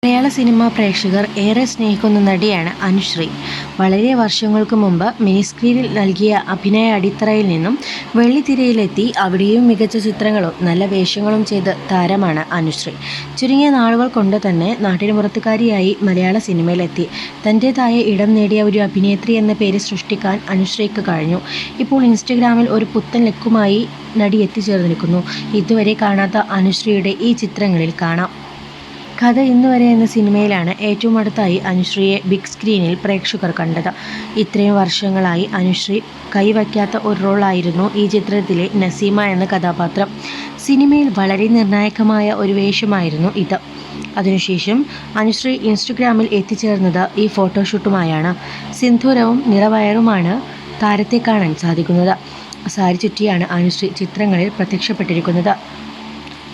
മലയാള cinema പ്രേക്ഷകർ ഏറെ സ്നേഹിക്കുന്ന നടിയാണ് അനുശ്രീ. വളരെ വർഷങ്ങൾക്ക് മുമ്പ് മിനി സ്ക്രീനിൽ നൽകിയ അഭിനയ അടിത്തറയിൽ നിന്നും വെള്ളിത്തിരയിലെത്തി അവിടെയും മികച്ച ചിത്രങ്ങളും നല്ല വേഷങ്ങളും ചെയ്ത താരമാണ് അനുശ്രീ. ചുരുങ്ങിയ നാളുകൾ കൊണ്ട് തന്നെ നാട്ടിന് പുറത്തുകാരിയായി മലയാള സിനിമയിലെത്തി തൻ്റേതായ ഇടം നേടിയ ഒരു അഭിനേത്രി എന്ന പേര് സൃഷ്ടിക്കാൻ അനുശ്രീക്ക് കഴിഞ്ഞു. ഇപ്പോൾ ഇൻസ്റ്റഗ്രാമിൽ ഒരു പുത്തൻ ലുക്കുമായി നടി എത്തിച്ചേർന്നിരിക്കുന്നു. ഇതുവരെ കാണാത്ത അനുശ്രീയുടെ ഈ ചിത്രങ്ങളിൽ കാണാം. കഥ ഇന്നുവരെ എന്ന സിനിമയിലാണ് ഏറ്റവും അടുത്തായി അനുശ്രീയെ ബിഗ് സ്ക്രീനിൽ പ്രേക്ഷകർ കണ്ടത്. ഇത്രയും വർഷങ്ങളായി അനുശ്രീ കൈവയ്ക്കാത്ത ഒരു റോളായിരുന്നു ഈ ചിത്രത്തിലെ നസീമ എന്ന കഥാപാത്രം. സിനിമയിൽ വളരെ നിർണായകമായ ഒരു വേഷമായിരുന്നു ഇത്. അതിനുശേഷം അനുശ്രീ ഇൻസ്റ്റഗ്രാമിൽ എത്തിച്ചേർന്നത് ഈ ഫോട്ടോഷൂട്ടുമായാണ്. സിന്ദൂരവും നിറവയറുമാണ് താരത്തെ കാണാൻ സാധിക്കുന്നത്. സാരി ചുറ്റിയാണ് അനുശ്രീ ചിത്രങ്ങളിൽ പ്രത്യക്ഷപ്പെട്ടിരിക്കുന്നത്.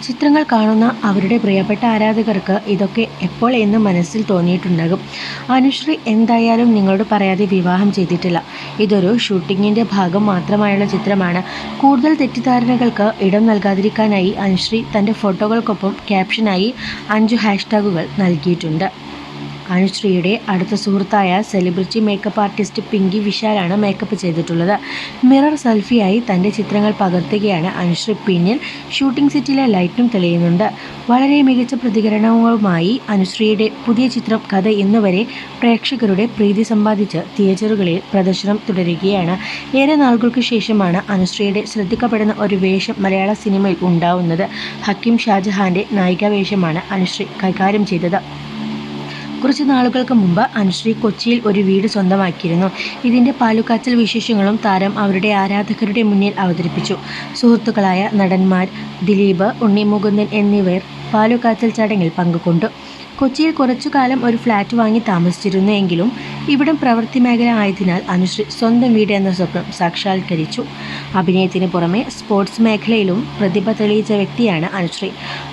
ചിത്രങ്ങൾ കാണുന്ന അവരുടെ പ്രിയപ്പെട്ട ആരാധകർക്ക് ഇതൊക്കെ എപ്പോൾ എന്ന് മനസ്സിൽ തോന്നിയിട്ടുണ്ടാകും. അനുശ്രീ എന്തായാലും നിങ്ങളോട് പറയാതെ വിവാഹം ചെയ്തിട്ടില്ല. ഇതൊരു ഷൂട്ടിങ്ങിൻ്റെ ഭാഗം മാത്രമായുള്ള ചിത്രമാണ്. കൂടുതൽ തെറ്റിദ്ധാരണകൾക്ക് ഇടം നൽകാതിരിക്കാനായി അനുശ്രീ തൻ്റെ ഫോട്ടോകൾക്കൊപ്പം ക്യാപ്ഷനായി 5 ഹാഷ്ടാഗുകൾ നൽകിയിട്ടുണ്ട്. അനുശ്രീയുടെ അടുത്ത സുഹൃത്തായ സെലിബ്രിറ്റി മേക്കപ്പ് ആർട്ടിസ്റ്റ് പിങ്കി വിശാലാണ് മേക്കപ്പ് ചെയ്തിട്ടുള്ളത്. മിറർ സെൽഫിയായി തൻ്റെ ചിത്രങ്ങൾ പകർത്തുകയാണ് അനുശ്രീ. പിന്നിൽ ഷൂട്ടിംഗ് സെറ്റിലെ ലൈറ്റും തെളിയുന്നുണ്ട്. വളരെ മികച്ച പ്രതികരണങ്ങളുമായി അനുശ്രീയുടെ പുതിയ ചിത്രം കഥ ഇന്നുവരെ പ്രേക്ഷകരുടെ പ്രീതി സമ്പാദിച്ച് തിയേറ്ററുകളിൽ പ്രദർശനം തുടരുകയാണ്. ഏറെ നാളുകൾക്ക് ശേഷമാണ് അനുശ്രീയുടെ ശ്രദ്ധിക്കപ്പെടുന്ന ഒരു വേഷം മലയാള സിനിമയിൽ ഉണ്ടാവുന്നത്. ഹക്കീം ഷാജഹാൻ്റെ നായികാവേഷമാണ് അനുശ്രീ കൈകാര്യം ചെയ്തത്. കുറച്ച് നാളുകൾക്ക് മുമ്പ് അനുശ്രീ കൊച്ചിയിൽ ഒരു വീട് സ്വന്തമാക്കിയിരുന്നു. ഇതിൻ്റെ പാലുകാച്ചൽ വിശേഷങ്ങളും താരം അവരുടെ ആരാധകരുടെ മുന്നിൽ അവതരിപ്പിച്ചു. സുഹൃത്തുക്കളായ നടന്മാർ ദിലീപ്, ഉണ്ണി മുകുന്ദൻ എന്നിവർ പാലുകാച്ചൽ ചടങ്ങിൽ പങ്കുകൊണ്ടു. കൊച്ചിയിൽ കുറച്ചു കാലം ഒരു ഫ്ലാറ്റ് വാങ്ങി താമസിച്ചിരുന്നു. എങ്കിലും ഇവിടം പ്രവൃത്തി മേഖല ആയതിനാൽ അനുശ്രീ സ്വന്തം വീട് എന്ന സ്വപ്നം സാക്ഷാത്കരിച്ചു. അഭിനയത്തിന് പുറമെ സ്പോർട്സ് മേഖലയിലും പ്രതിഭ തെളിയിച്ച വ്യക്തിയാണ് അനുശ്രീ.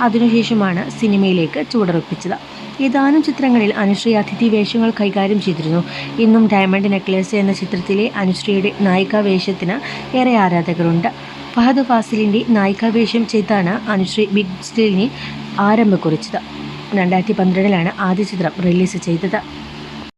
അതിനുശേഷമാണ് സിനിമയിലേക്ക് ചുവടുറപ്പിച്ചത്. ഏതാനും ചിത്രങ്ങളിൽ അനുശ്രീ അതിഥി വേഷങ്ങൾ കൈകാര്യം ചെയ്തിരുന്നു. ഇന്നും ഡയമണ്ട് നെക്ലേസ് എന്ന ചിത്രത്തിലെ അനുശ്രീയുടെ നായികാവേഷത്തിന് ഏറെ ആരാധകരുണ്ട്. ഫഹദ് ഫാസിലിൻ്റെ നായികാവേഷം ചെയ്താണ് അനുശ്രീ ബിഗ് സ്ക്രീനിൽ ആരംഭം കുറിച്ചത്. 2012 ആദ്യ ചിത്രം റിലീസ് ചെയ്തത്.